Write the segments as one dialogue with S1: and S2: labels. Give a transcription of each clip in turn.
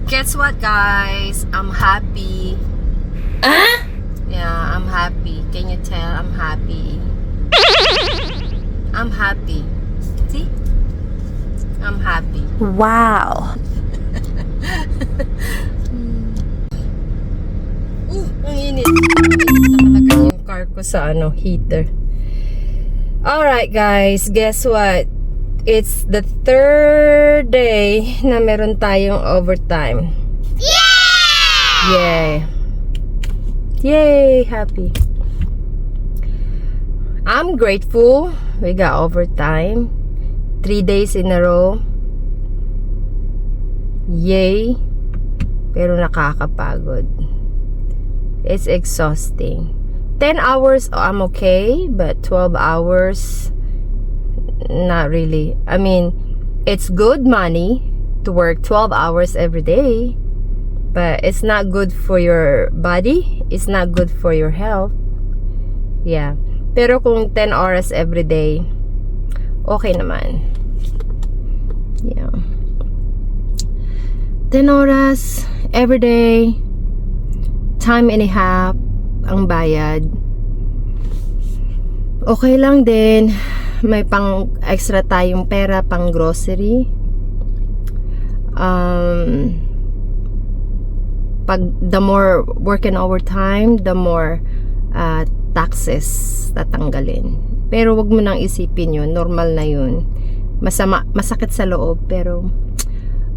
S1: Guess what, guys? I'm happy.
S2: Ah?
S1: Yeah, I'm happy. Can you tell I'm happy? I'm happy. See? I'm happy.
S2: Wow.
S1: Ang init. Nakalagay yung car ko sa heater. Alright, guys. Guess what? It's the third day na meron tayong overtime. Yay! Yay! Happy. I'm grateful. We got overtime. 3 days in a row. Yay! Pero nakakapagod. It's exhausting. 10 hours, I'm okay. But 12 hours, not really. I mean, it's good money to work 12 hours every day. But it's not good for your body. It's not good for your health. Yeah. Pero kung 10 hours every day, okay naman. Yeah. 10 hours every day, time and a half ang bayad. Okay lang din. May pang extra tayong pera pang grocery. Pag the more working overtime, the more taxes tatanggalin. Pero wag mo nang isipin yun, normal na yun. Masakit sa loob, pero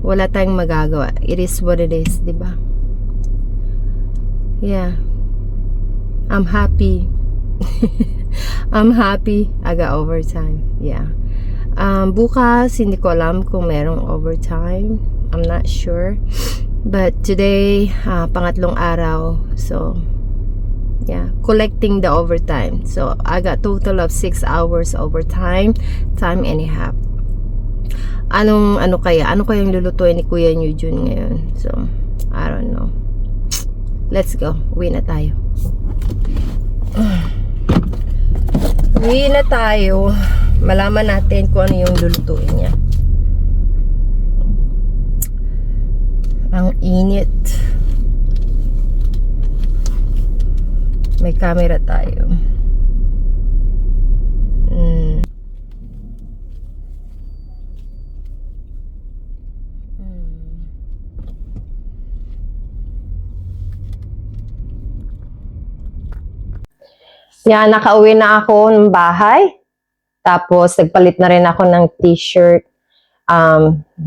S1: wala tayong magagawa. It is what it is, di ba? Yeah. I'm happy. I'm happy. I got overtime. Yeah. Bukas, hindi ko alam kung merong overtime. I'm not sure. But today, pangatlong araw. So, yeah. Collecting the overtime. So, I got total of 6 hours overtime. Time and a half. Ano kayang lulutuin ni Kuya New Jun ngayon? So, I don't know. Let's go. Uwi na tayo. Uwi na tayo. Malaman natin kung ano yung lulutuin niya. Ang init. May camera tayo. Yan, nakauwi na ako ng bahay. Tapos, nagpalit na rin ako ng t-shirt.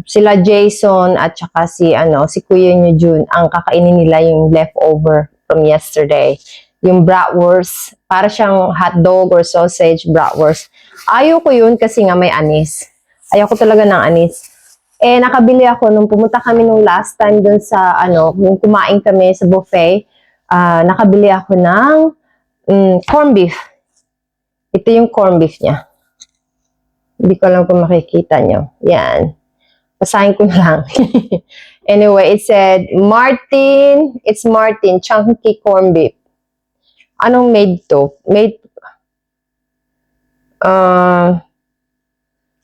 S1: Sila Jason at saka si Kuya New Jun, ang kakainin nila yung leftover from yesterday. Yung bratwurst, para siyang hotdog or sausage bratwurst. Ayaw ko yun kasi nga may anis. Ayaw ko talaga ng anis. Eh, nakabili ako nung pumunta kami nung last time dun sa, nung kumain kami sa buffet. Nakabili ako ng corned beef. Ito yung corned beef niya. Hindi ko alam kung makikita nyo. Yan. Basahin ko na lang. Anyway, it said, it's Martin, chunky corned beef. Anong made to?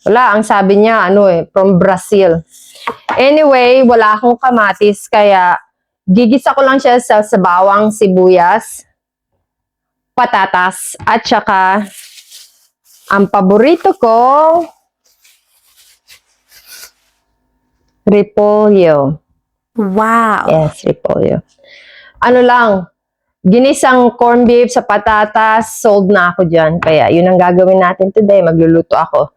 S1: Wala, ang sabi niya, from Brazil. Anyway, wala akong kamatis, kaya gigisa ko lang siya sa bawang, sibuyas, patatas, at saka ang paborito ko, repolyo.
S2: Wow.
S1: Yes, repolyo. Ginisang corned beef sa patatas, sold na ako dyan. Kaya yun ang gagawin natin today. Magluluto ako.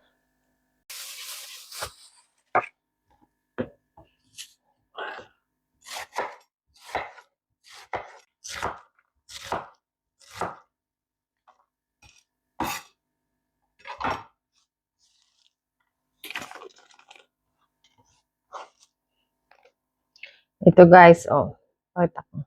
S1: Ito guys, pakita ko.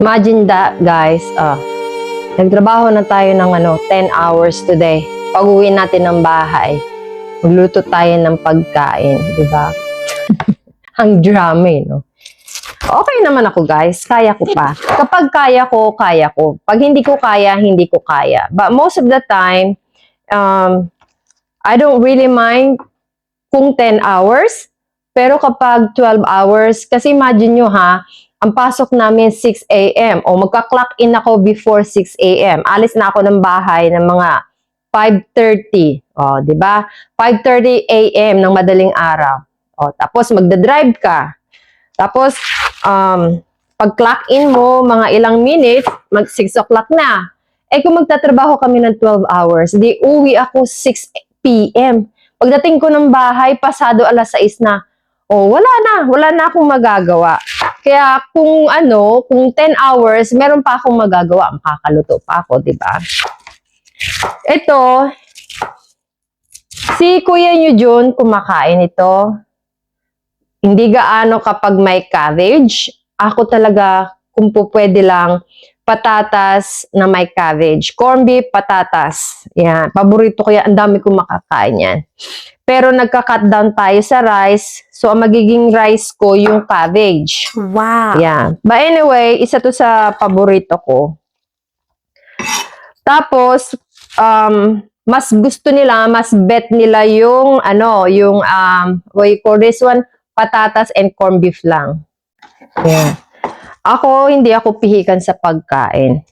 S1: Imagine that, guys. Nagtrabaho na tayo ng 10 hours today. Pag-uwi natin ng bahay, magluto tayo ng pagkain, di ba? Ang drama, no? Okay naman ako, guys. Kaya ko pa. Kapag kaya ko, kaya ko. Pag hindi ko kaya, hindi ko kaya. But most of the time, I don't really mind kung 10 hours. Pero kapag 12 hours, kasi imagine nyo ha, ang pasok namin 6 a.m. o magka-clock in ako before 6 a.m. Alis na ako ng bahay ng mga 5:30. O, di ba? 5:30 a.m. ng madaling araw. O, tapos magdadrive ka. Tapos, pag clock in mo, mga ilang minutes, mag 6 o'clock na. Eh kung magtatrabaho kami ng 12 hours, di uwi ako 6 p.m. Pagdating ko ng bahay, pasado alas 6 na. Oh, wala na akong magagawa. Kaya kung kung 10 hours, meron pa akong magagawa. Makakaluto pa ako, di ba? Ito, si Kuya Nyo Jun, kumakain ito. Hindi gaano kapag may cabbage. Ako talaga, kung po pwede lang, patatas na may cabbage. Corned beef, patatas. Yan. Paborito ko yan. Ang dami kong makakain yan. Pero nagka-cut down tayo sa rice. So, ang magiging rice ko, yung cabbage.
S2: Wow.
S1: Yan. But anyway, isa to sa paborito ko. Tapos, mas gusto nila, mas bet nila yung, what you call this one? Patatas and corned beef lang. Yan. Ako, hindi ako pihikan sa pagkain.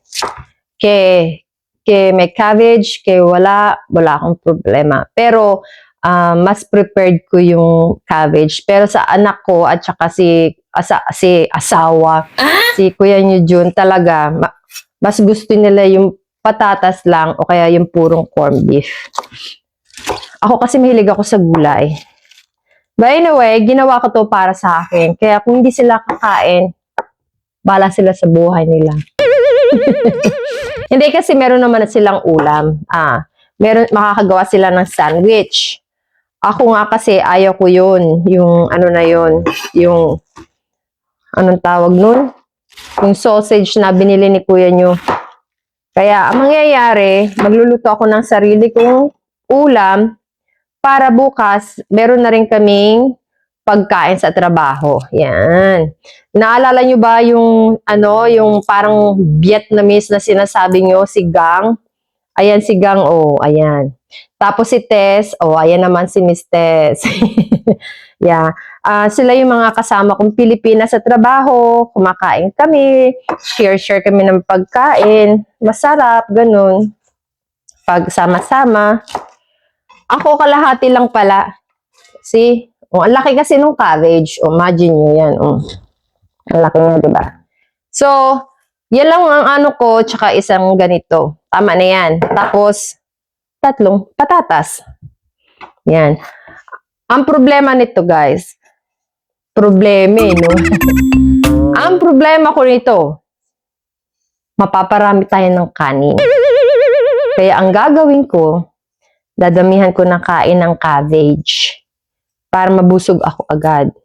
S1: May cabbage, wala akong problema. Pero, mas prepared ko yung cabbage. Pero sa anak ko at saka si asawa, si Kuya Nyo Jun, talaga, mas gusto nila yung patatas lang o kaya yung purong corned beef. Ako kasi mahilig ako sa gulay. But anyway, ginawa ko to para sa akin. Kaya kung hindi sila kakain, bala sila sa buhay nila. Hindi kasi meron naman silang ulam. Makakagawa sila ng sandwich. Ako nga kasi ayaw ko yun. Yung yung anong tawag nun? Yung sausage na binili ni Kuya Nyo. Kaya ang mangyayari, magluluto ako ng sarili kong ulam para bukas meron na rin kaming pagkain sa trabaho. Yan. Naalala nyo ba yung parang Vietnamese na sinasabi nyo, si Gang? Ayan si Gang, ayan. Tapos si Tess, ayan naman si Miss Tess. Yeah. Sila yung mga kasama kong Pilipinas sa trabaho, kumakain kami, share kami ng pagkain, masarap, ganun. Pag sama-sama. Ako kalahati lang pala. See? Ang laki kasi nung cabbage. Imagine nyo yan. Ang laki nga, diba? So, yan lang ang ko, tsaka isang ganito. Tama na yan. Tapos, 3 patatas. Yan. Ang problema nito, guys. No? Ang problema ko nito, mapaparami tayo ng kanin. Kaya ang gagawin ko, dadamihan ko ng kain ng cabbage. Para mabusog ako agad.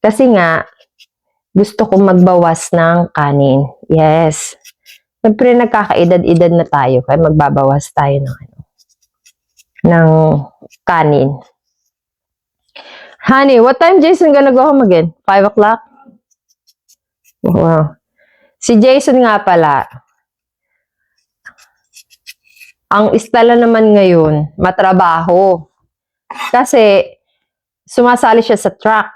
S1: Kasi nga, gusto kong magbawas ng kanin. Yes. Siyempre, nagkakaedad-edad na tayo. Kaya magbabawas tayo ng kanin. Honey, what time Jason gonna go home again? 5 o'clock? Wow. Si Jason nga pala, ang istala naman ngayon, matrabaho. Kasi, sumasali siya sa track.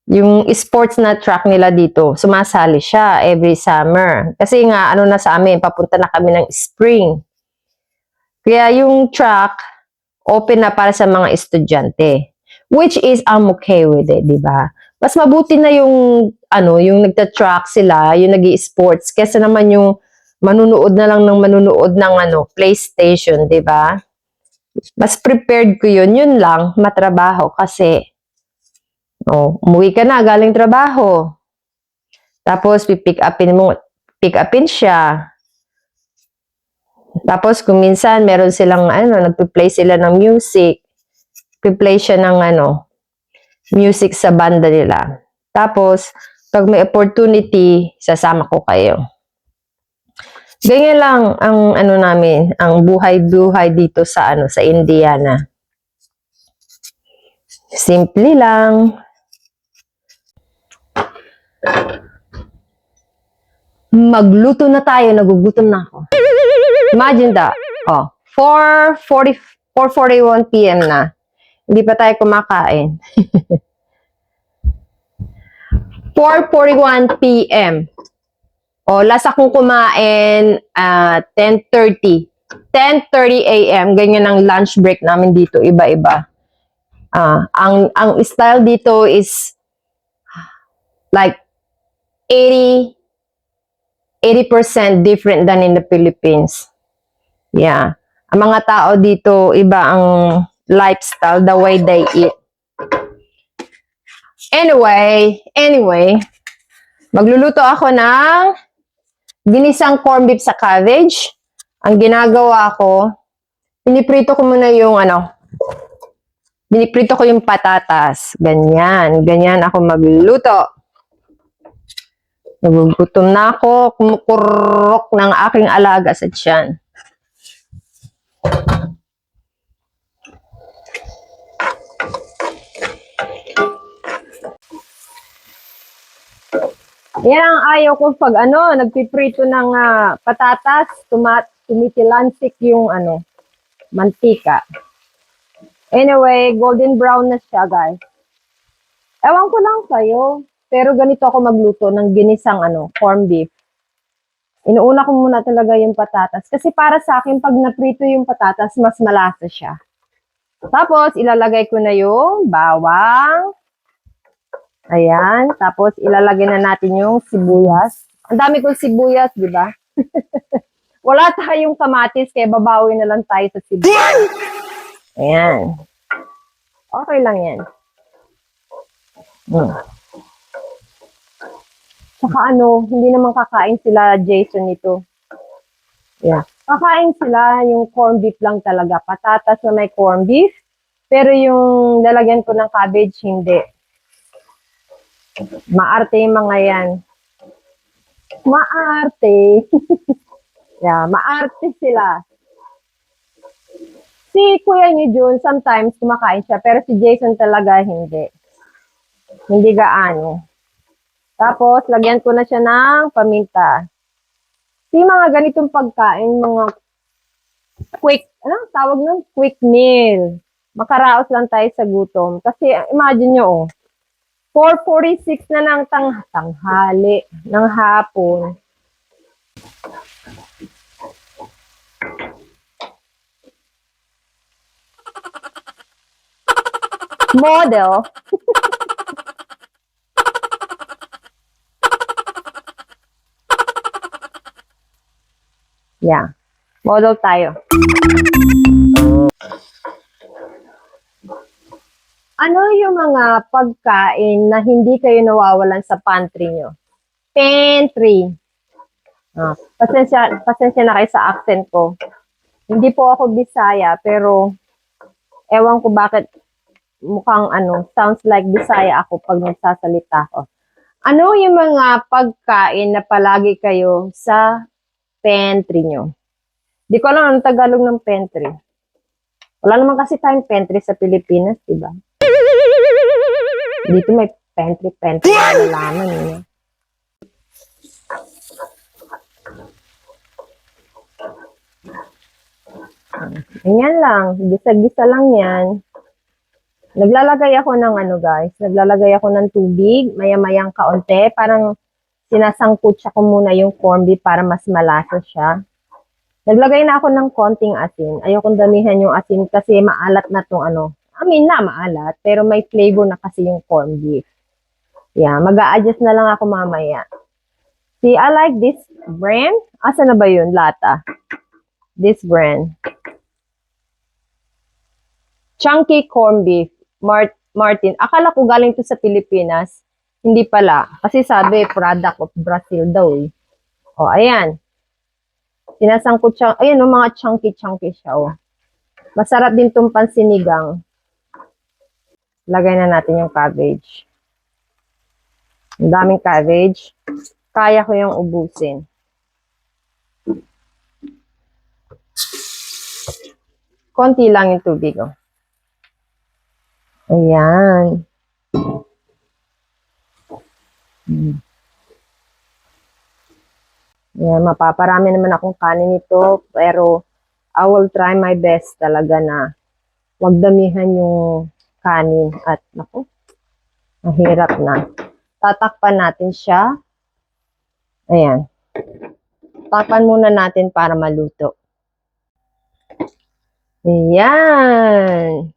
S1: Yung sports na track nila dito, sumasali siya every summer. Kasi nga, na sa amin, papunta na kami ng spring. Kaya yung track, open na para sa mga estudyante. Which is, I'm okay with it, di ba? Mas mabuti na yung nagta-track sila, yung nag-i-sports, kesa naman yung manunood ng PlayStation, di ba? Mas prepared ko yun lang, matrabaho kasi umuwi ka na galing trabaho. Tapos pick upin siya. Tapos kung minsan meron silang nagpe-play sila ng music. Play siya ng music sa banda nila. Tapos Pag may opportunity, sasama ko kayo. Ganyan lang ang ano namin, ang buhay-buhay dito sa sa Indiana. Simple lang. Magluto na tayo, nagugutom na ako. Imagine that. 4:41 p.m. na. Hindi pa tayo kumakain. 4:41 p.m. Last akong kumain 10:30. 10:30 a.m. Ganyan ang lunch break namin dito, iba-iba. Ang style dito is like 80% different than in the Philippines. Yeah. Ang mga tao dito, iba ang lifestyle, the way they eat. Anyway, magluluto ako ng ginisang corned beef sa cabbage. Ang ginagawa ko, piniprito ko muna yung piniprito ko yung patatas. Ganyan ako magluluto. Nagugutom na ako, kumukurok ng aking alaga sa tiyan. Yan ang ayaw ko pag nagpiprito ng patatas, tumitilansik yung mantika. Anyway, golden brown na siya, guys. Ewan ko lang sa'yo, pero ganito ako magluto ng ginisang corned beef. Inuuna ko muna talaga yung patatas. Kasi para sa akin, pag naprito yung patatas, mas malasa siya. Tapos, ilalagay ko na yung bawang. Ayan. Tapos, ilalagay na natin yung sibuyas. Ang dami kong sibuyas, di ba? Wala tayong kamatis, kaya babawi na lang tayo sa sibuyas. Ayan. Okay lang yan. Saka hindi naman kakain sila, Jason, nito. Yeah. Kakain sila, yung corned beef lang talaga. Patatas na may corned beef. Pero yung lalagyan ko ng cabbage, hindi. Maarte yung mga yan. Maarte. Yeah, maarte sila. Si Kuya niyo Jun, sometimes kumakain siya. Pero si Jason talaga, hindi. Hindi gaano. Tapos, lagyan ko na siya ng paminta. Si mga ganitong pagkain, mga quick, tawag nun? Quick meal. Makaraos lang tayo sa gutom. Kasi, imagine nyo, 4:46 na ng tanghali, ng hapon. Model. Yeah. Model tayo. Ano yung mga pagkain na hindi kayo nawawalan sa pantry nyo? Pantry. Pasensya na kayo sa accent ko. Hindi po ako Bisaya, pero ewan ko bakit mukhang sounds like Bisaya ako pag nagsasalita ko. Ano yung mga pagkain na palagi kayo sa pantry nyo? Di ko alam ang Tagalog ng pantry. Wala naman kasi tayong pantry sa Pilipinas, diba? Dito may pantry nalalaman niyo. Ganyan lang, gisa-gisa lang yan. Naglalagay ako ng guys, naglalagay ako ng tubig, maya-mayang kaunti, parang sinasangkutsa ko muna yung corned beef para mas malasa siya. Naglagay na ako ng konting asin. Ayokong damihan yung asin kasi maalat na tong maalat, pero may flavor na kasi yung corned beef. Yeah, mag-a-adjust na lang ako mamaya. See, I like this brand. Asa na ba yun? Lata. This brand. Chunky corned beef. Martin. Akala ko galing to sa Pilipinas. Hindi pala. Kasi sabi, product of Brazil daw eh. Ayan. Sinasangkot siya. Ayan, mga chunky siya. Masarap din tong pansinigang. Lagay na natin yung cabbage. Ang daming cabbage. Kaya ko yung ubusin. Konti lang yung tubig, oh. Ayan. Ayan, mapaparami naman akong kanin nito, pero I will try my best talaga na wag damihan yung kanin. At, naku, mahirap na. Tatakpan natin siya. Ayan. Takpan muna natin para maluto. Ayan.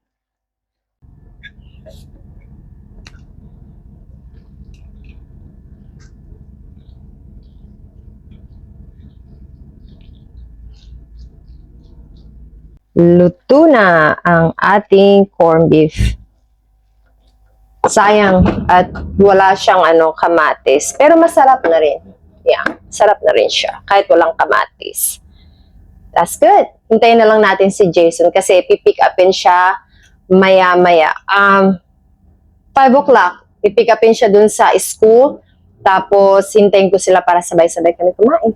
S1: Luto na ang ating corned beef. Sayang at wala siyang kamatis. Pero masarap na rin. Yeah, sarap na rin siya kahit walang kamatis. That's good. Hintayin na lang natin si Jason kasi pipick upin siya maya-maya. 5 o'clock, pipick upin siya dun sa school. Tapos, hintayin ko sila para sabay-sabay kami kumain.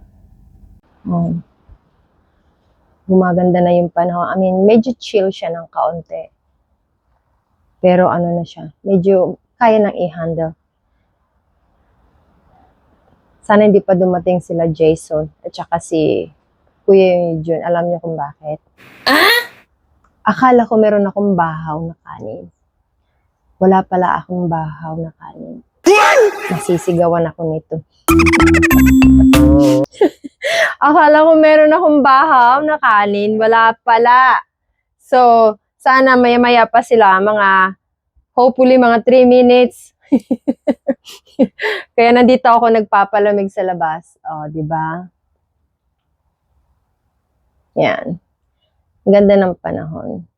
S1: Gumaganda na yung panahon. I mean, medyo chill siya ng kaunti. Pero ano na siya, medyo kaya nang i-handle. Sana hindi pa dumating sila Jason at saka si Kuya Jun. Alam niyo kung bakit? Akala ko meron akong bahaw na kanin. Wala pala akong bahaw na kanin. Nasisigawan ako nito. Akala ko meron akong bahaw na kanin. Wala pala. So, sana maya-maya pa sila. Hopefully, mga 3 minutes. Kaya nandito ako nagpapalamig sa labas. O, di ba? Yan. Ang ganda ng panahon.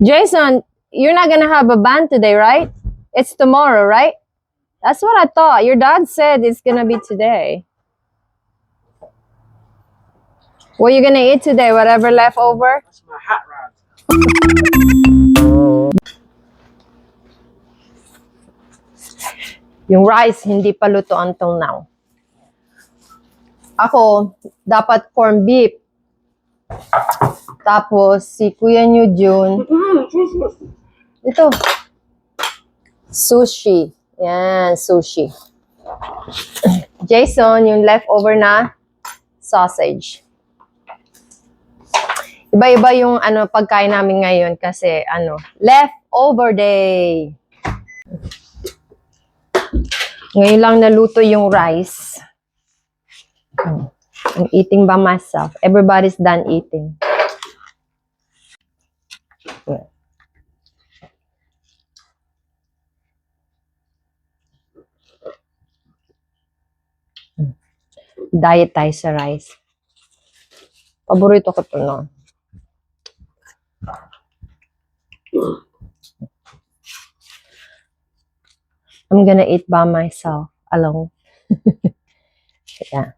S1: Jason, you're not gonna have a band today, right? It's tomorrow, right? That's what I thought. Your dad said it's gonna be today. What are you gonna eat today? Whatever left over?
S3: That's my hot rod.
S1: Yung rice, hindi pa luto until now. Ako, dapat corned beef. Tapos, si Kuya New June, ito, sushi. Yan, sushi. Jason, yung leftover na sausage. Iba-iba yung pagkain namin ngayon kasi leftover day. Ngayon lang naluto yung rice. I'm eating by myself. Everybody's done eating. Yeah. Diet tayo sa rice. Paborito ko to, no? I'm gonna eat by myself, alone. Yeah.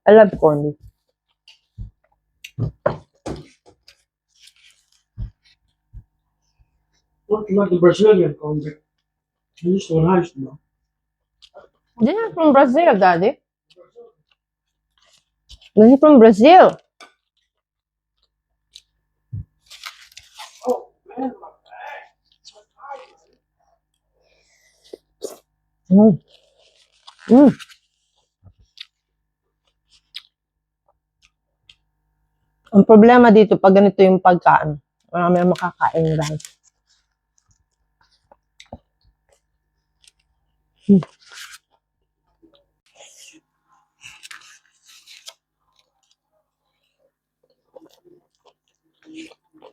S1: I love corned beef.
S3: Not like the Brazilian corned beef. This one nice, you know.
S1: This is from Brazil, Daddy. This is from Brazil.
S3: Oh,
S1: Mm. Mm. Ang problema dito, pag ganito yung pagkaan, marami ang makakain ng rice. Mm.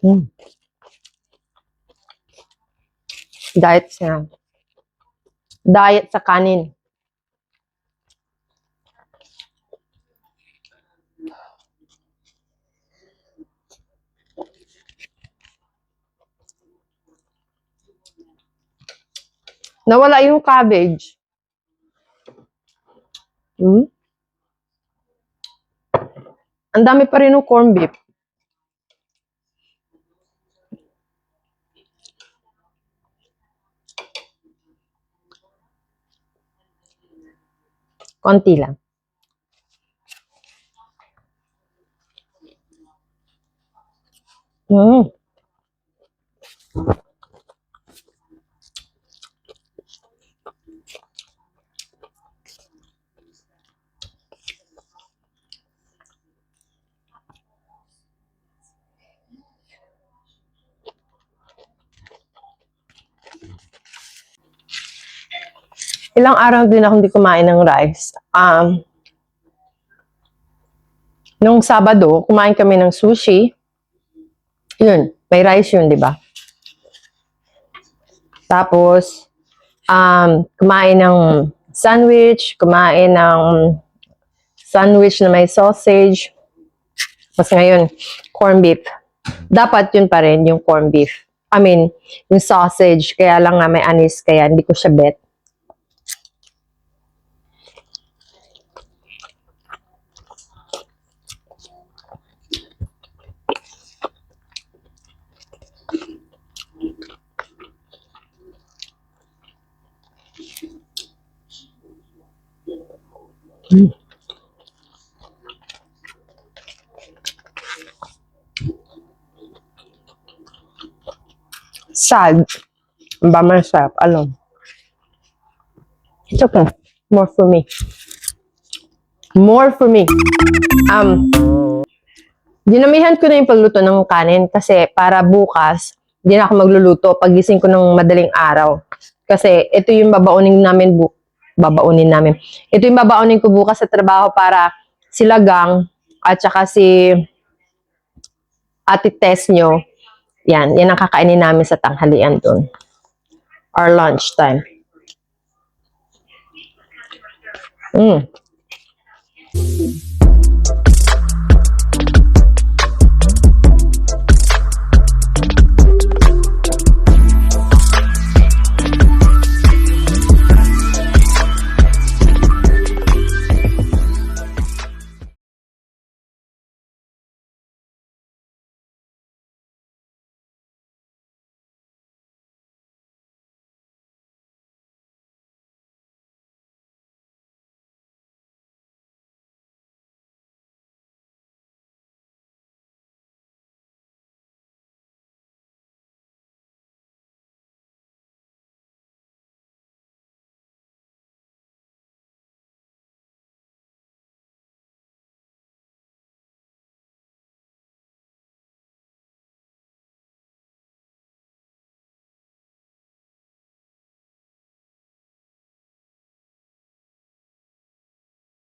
S1: Mm. Diet siya. Diet sa kanin. Nawala yung cabbage. Mm. Ang dami pa rin ng corned beef. Konti lang. Mm. Ilang araw din ako hindi kumain ng rice. Nung Sabado, kumain kami ng sushi. Yun, may rice yun, di ba? Tapos, kumain ng sandwich na may sausage. Tapos ngayon, corned beef. Dapat yun pa rin, yung corned beef. I mean, yung sausage. Kaya lang nga may anis, kaya hindi ko siya bet. Mm. Sad. Ba masarap, alam. It's okay. More for me. More for me. Dinamihan ko na yung pagluto ng kanin kasi para bukas, hindi na ako magluluto pagising ko ng madaling araw. Kasi ito yung babaunin namin Ito yung babaunin ko bukas sa trabaho para sila Gang at saka si Ate Tess nyo. Yan ang kakainin namin sa tanghalian dun. Or lunch time.